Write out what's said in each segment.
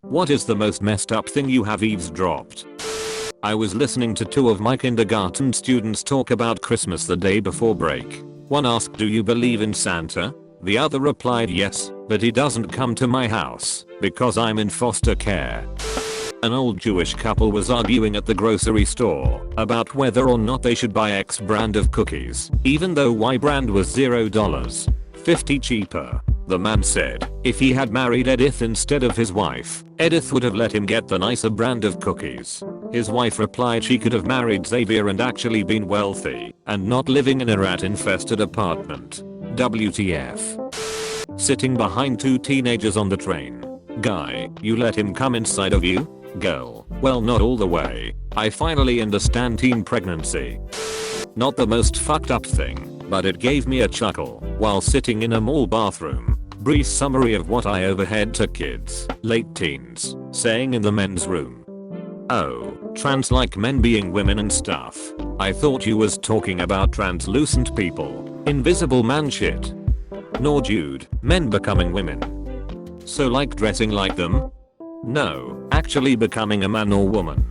What is the most messed up thing you have eavesdropped? I was listening to two of my kindergarten students talk about Christmas the day before break. One asked, "Do you believe in Santa?" The other replied, "Yes, but he doesn't come to my house because I'm in foster care." An old Jewish couple was arguing at the grocery store about whether or not they should buy X brand of cookies, even though Y brand was $0.50 cheaper. The man said if he had married Edith instead of his wife, Edith would have let him get the nicer brand of cookies. His wife replied she could have married Xavier and actually been wealthy and not living in a rat-infested apartment. WTF. Sitting behind two teenagers on the train. Guy, you let him come inside of you? Girl, well, not all the way. I finally understand teen pregnancy. Not the most fucked up thing, but it gave me a chuckle while sitting in a mall bathroom. Brief summary of what I overheard two kids, late teens, saying in the men's room. "Oh, trans like men being women and stuff. I thought you was talking about translucent people. Invisible man shit." "No dude, men becoming women." "So like dressing like them?" "No, actually becoming a man or woman."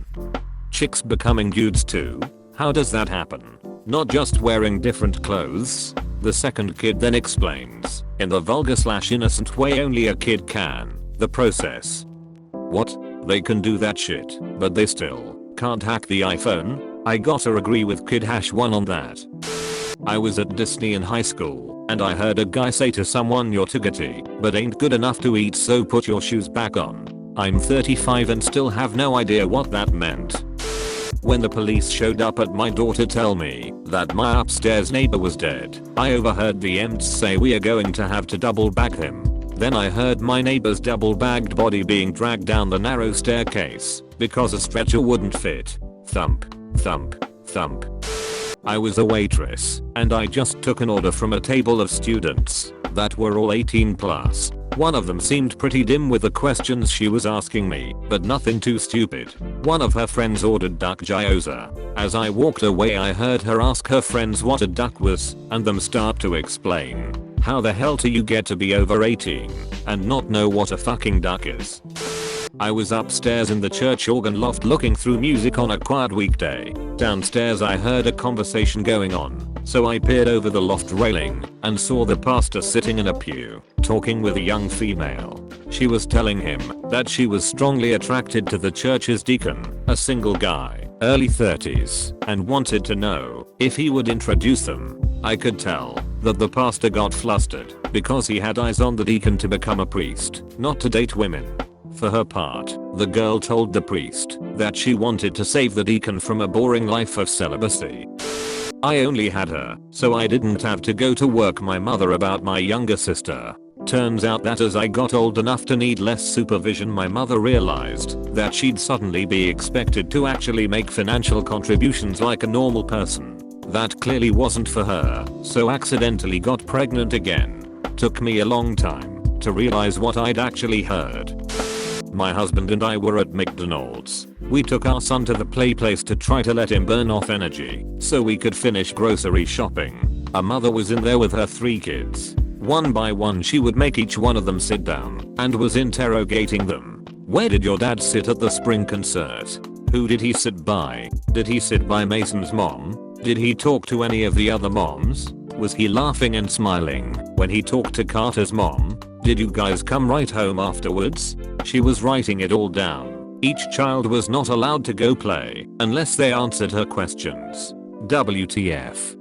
"Chicks becoming dudes too? How does that happen? Not just wearing different clothes?" The second kid then explains, in the vulgar/innocent way only a kid can, the process. "What? They can do that shit, but they still can't hack the iPhone?" I gotta agree with kid #1 on that. I was at Disney in high school, and I heard a guy say to someone, "You're Takeuchi, but ain't good enough to eat, so put your shoes back on." I'm 35 and still have no idea what that meant. When the police showed up at my door to tell me that my upstairs neighbor was dead, I overheard the EMTs say we are going to have to double bag him. Then I heard my neighbor's double bagged body being dragged down the narrow staircase because a stretcher wouldn't fit. Thump, thump, thump. I was a waitress, and I just took an order from a table of students that were all 18 plus. One of them seemed pretty dim with the questions she was asking me, but nothing too stupid. One of her friends ordered duck gyoza. As I walked away I heard her ask her friends what a duck was, and them start to explain. How the hell do you get to be over 18 and not know what a fucking duck is? I was upstairs in the church organ loft looking through music on a quiet weekday. Downstairs I heard a conversation going on, so I peered over the loft railing and saw the pastor sitting in a pew, talking with a young female. She was telling him that she was strongly attracted to the church's deacon, a single guy, early 30s, and wanted to know if he would introduce them. I could tell that the pastor got flustered because he had eyes on the deacon to become a priest, not to date women. For her part, the girl told the priest that she wanted to save the deacon from a boring life of celibacy. I only had her, so I didn't have to go to work my mother about my younger sister. Turns out that as I got old enough to need less supervision, my mother realized that she'd suddenly be expected to actually make financial contributions like a normal person. That clearly wasn't for her, so accidentally got pregnant again. Took me a long time to realize what I'd actually heard. My husband and I were at McDonald's. We took our son to the play place to try to let him burn off energy so we could finish grocery shopping. A mother was in there with her 3 kids. One by one she would make each one of them sit down and was interrogating them. "Where did your dad sit at the spring concert? Who did he sit by? Did he sit by Mason's mom? Did he talk to any of the other moms? Was he laughing and smiling when he talked to Carter's mom? Did you guys come right home afterwards?" She was writing it all down. Each child was not allowed to go play unless they answered her questions. WTF.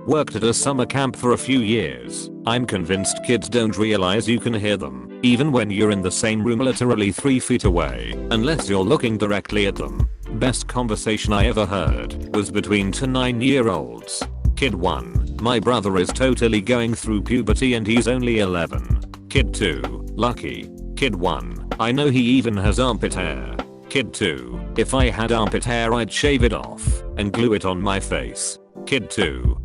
Worked at a summer camp for a few years. I'm convinced kids don't realize you can hear them, even when you're in the same room literally 3 feet away, unless you're looking directly at them. Best conversation I ever heard was between 2 9-year-olds. Kid 1, my brother is totally going through puberty and he's only 11. Kid 2, lucky. Kid 1, I know he even has armpit hair. Kid 2, if I had armpit hair I'd shave it off and glue it on my face. Kid 2,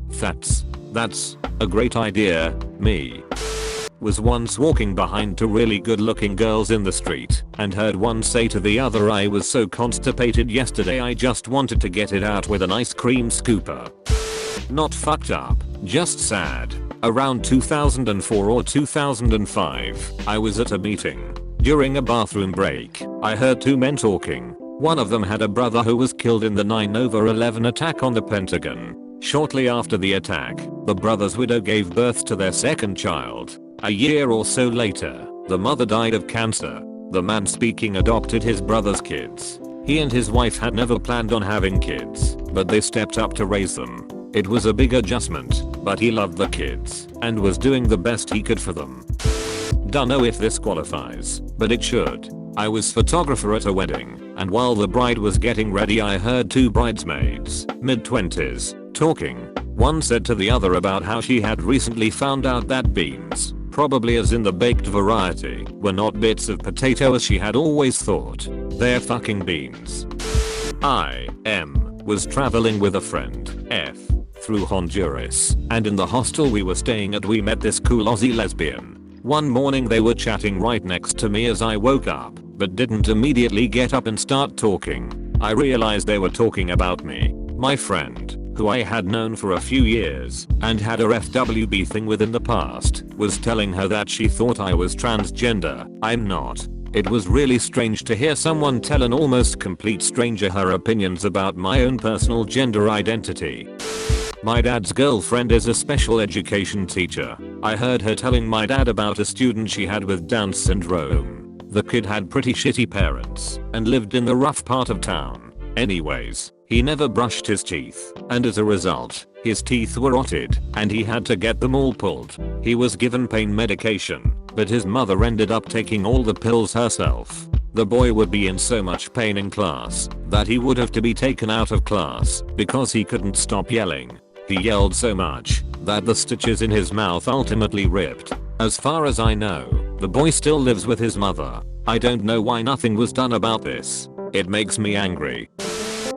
that's a great idea, me. Was once walking behind 2 really good looking girls in the street and heard one say to the other, "I was so constipated yesterday I just wanted to get it out with an ice cream scooper." Not fucked up, just sad. Around 2004 or 2005, I was at a meeting. During a bathroom break, I heard two men talking. One of them had a brother who was killed in the 9/11 attack on the Pentagon. Shortly after the attack, the brother's widow gave birth to their second child. A year or so later, the mother died of cancer. The man speaking adopted his brother's kids. He and his wife had never planned on having kids, but they stepped up to raise them. It was a big adjustment, but he loved the kids and was doing the best he could for them. Dunno if this qualifies, but it should. I was photographer at a wedding, and while the bride was getting ready I heard two bridesmaids, mid-20s, talking. One said to the other about how she had recently found out that beans, probably as in the baked variety, were not bits of potato as she had always thought. They're fucking beans. I was traveling with a friend, through Honduras, and in the hostel we were staying at we met this cool Aussie lesbian. One morning they were chatting right next to me as I woke up, but didn't immediately get up and start talking. I realized they were talking about me. My friend, who I had known for a few years and had a FWB thing with in the past, was telling her that she thought I was transgender. I'm not. It was really strange to hear someone tell an almost complete stranger her opinions about my own personal gender identity. My dad's girlfriend is a special education teacher. I heard her telling my dad about a student she had with Down syndrome. The kid had pretty shitty parents and lived in the rough part of town. Anyways, he never brushed his teeth, and as a result, his teeth were rotted and he had to get them all pulled. He was given pain medication, but his mother ended up taking all the pills herself. The boy would be in so much pain in class that he would have to be taken out of class because he couldn't stop yelling. He yelled so much that the stitches in his mouth ultimately ripped. As far as I know, the boy still lives with his mother. I don't know why nothing was done about this. It makes me angry.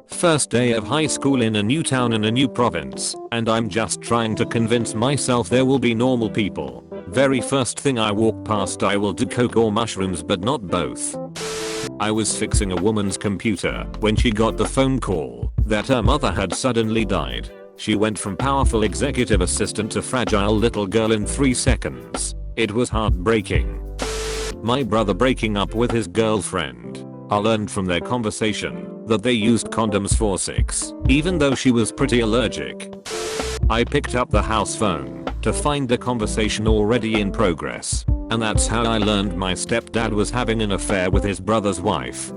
First day of high school in a new town in a new province, and I'm just trying to convince myself there will be normal people. Very first thing I walk past I will do coke or mushrooms, but not both. I was fixing a woman's computer when she got the phone call that her mother had suddenly died. She went from powerful executive assistant to fragile little girl in 3 seconds. It was heartbreaking. My brother breaking up with his girlfriend. I learned from their conversation that they used condoms for sex, even though she was pretty allergic. I picked up the house phone to find the conversation already in progress, and that's how I learned my stepdad was having an affair with his brother's wife.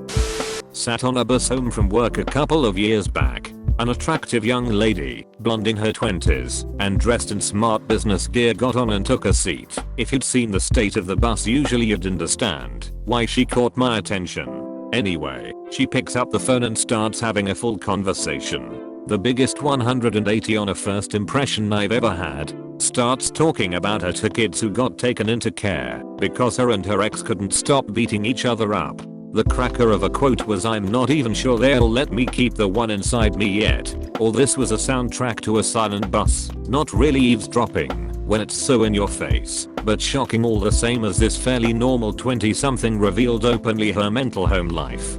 Sat on a bus home from work a couple of years back. An attractive young lady, blonde in her 20s, and dressed in smart business gear got on and took a seat. If you'd seen the state of the bus usually you'd understand why she caught my attention. Anyway, she picks up the phone and starts having a full conversation. The biggest 180 on a first impression I've ever had. Starts talking about her 2 kids who got taken into care because her and her ex couldn't stop beating each other up. The cracker of a quote was, "I'm not even sure they'll let me keep the one inside me yet." Or this was a soundtrack to a silent bus. Not really eavesdropping when it's so in your face, but shocking all the same as this fairly normal 20-something revealed openly her mental home life.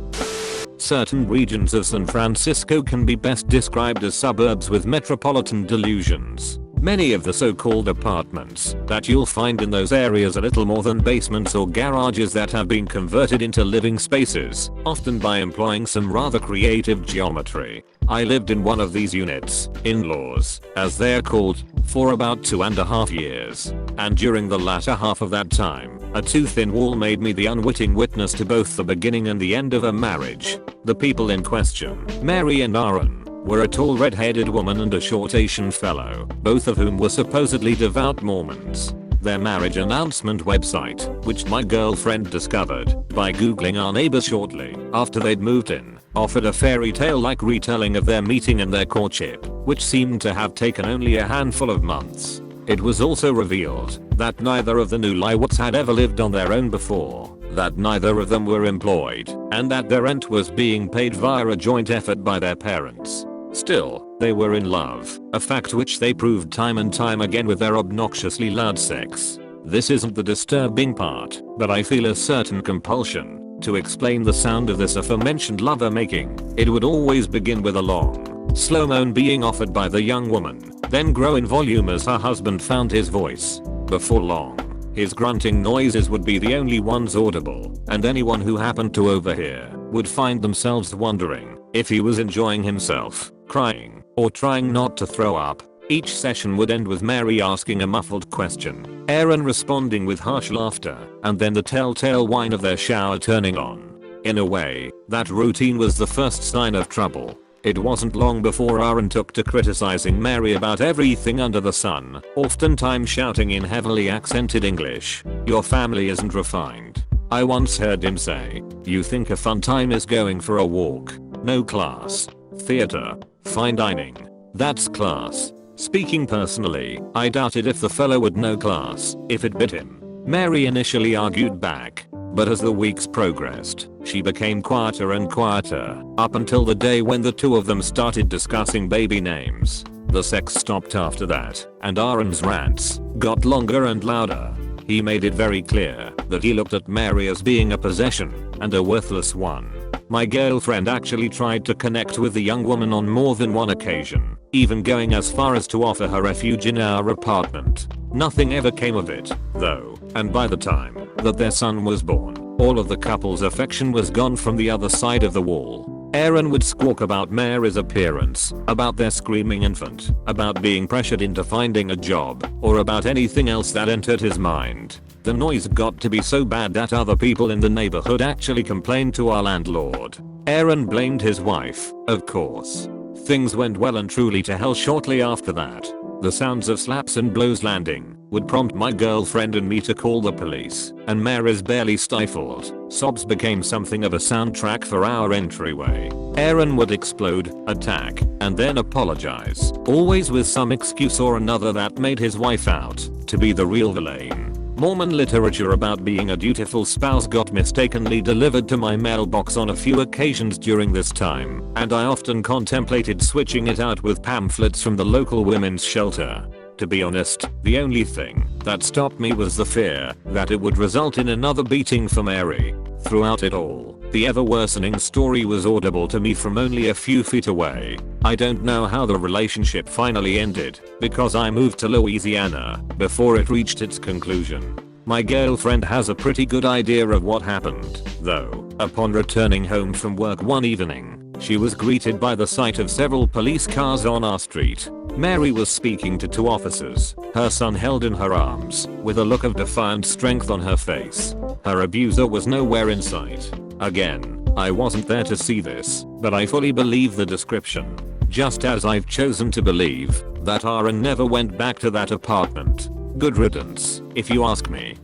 Certain regions of San Francisco can be best described as suburbs with metropolitan delusions. Many of the so-called apartments that you'll find in those areas are little more than basements or garages that have been converted into living spaces, often by employing some rather creative geometry. I lived in one of these units, in-laws, as they're called, for about 2.5 years. And during the latter half of that time, a too thin wall made me the unwitting witness to both the beginning and the end of a marriage. The people in question, Mary and Aaron, were a tall red-headed woman and a short Asian fellow, both of whom were supposedly devout Mormons. Their marriage announcement website, which my girlfriend discovered by googling our neighbors shortly after they'd moved in, offered a fairy tale-like retelling of their meeting and their courtship, which seemed to have taken only a handful of months. It was also revealed that neither of the newlyweds had ever lived on their own before, that neither of them were employed, and that their rent was being paid via a joint effort by their parents. Still, they were in love, a fact which they proved time and time again with their obnoxiously loud sex. This isn't the disturbing part, but I feel a certain compulsion to explain the sound of this aforementioned lover-making. It would always begin with a long, slow moan being offered by the young woman, then grow in volume as her husband found his voice. Before long, His grunting noises would be the only ones audible, and anyone who happened to overhear would find themselves wondering if he was enjoying himself, crying, or trying not to throw up. Each session would end with Mary asking a muffled question, Aaron responding with harsh laughter, and then the telltale whine of their shower turning on. In a way, that routine was the first sign of trouble. It wasn't long before Aaron took to criticizing Mary about everything under the sun, oftentimes shouting in heavily accented English, "Your family isn't refined." I once heard him say, "You think a fun time is going for a walk? No class. Theater. Fine dining. That's class." Speaking personally, I doubted if the fellow would know class if it bit him. Mary initially argued back, but as the weeks progressed, she became quieter and quieter, up until the day when the two of them started discussing baby names. The sex stopped after that, and Aaron's rants got longer and louder. He made it very clear that he looked at Mary as being a possession and a worthless one. My girlfriend actually tried to connect with the young woman on more than one occasion, even going as far as to offer her refuge in our apartment. Nothing ever came of it, though, and by the time that their son was born, all of the couple's affection was gone from the other side of the wall. Aaron would squawk about Mary's appearance, about their screaming infant, about being pressured into finding a job, or about anything else that entered his mind. The noise got to be so bad that other people in the neighborhood actually complained to our landlord. Aaron blamed his wife, of course. Things went well and truly to hell shortly after that. The sounds of slaps and blows landing would prompt my girlfriend and me to call the police, and Mary's barely stifled sobs became something of a soundtrack for our entryway. Aaron would explode, attack, and then apologize, always with some excuse or another that made his wife out to be the real villain. Mormon literature about being a dutiful spouse got mistakenly delivered to my mailbox on a few occasions during this time, and I often contemplated switching it out with pamphlets from the local women's shelter. To be honest, the only thing that stopped me was the fear that it would result in another beating for Mary. Throughout it all, the ever-worsening story was audible to me from only a few feet away. I don't know how the relationship finally ended, because I moved to Louisiana before it reached its conclusion. My girlfriend has a pretty good idea of what happened, though. Upon returning home from work one evening, she was greeted by the sight of several police cars on our street. Mary was speaking to two officers, her son held in her arms, with a look of defiant strength on her face. Her abuser was nowhere in sight. Again, I wasn't there to see this, but I fully believe the description. Just as I've chosen to believe that Aaron never went back to that apartment. Good riddance, if you ask me.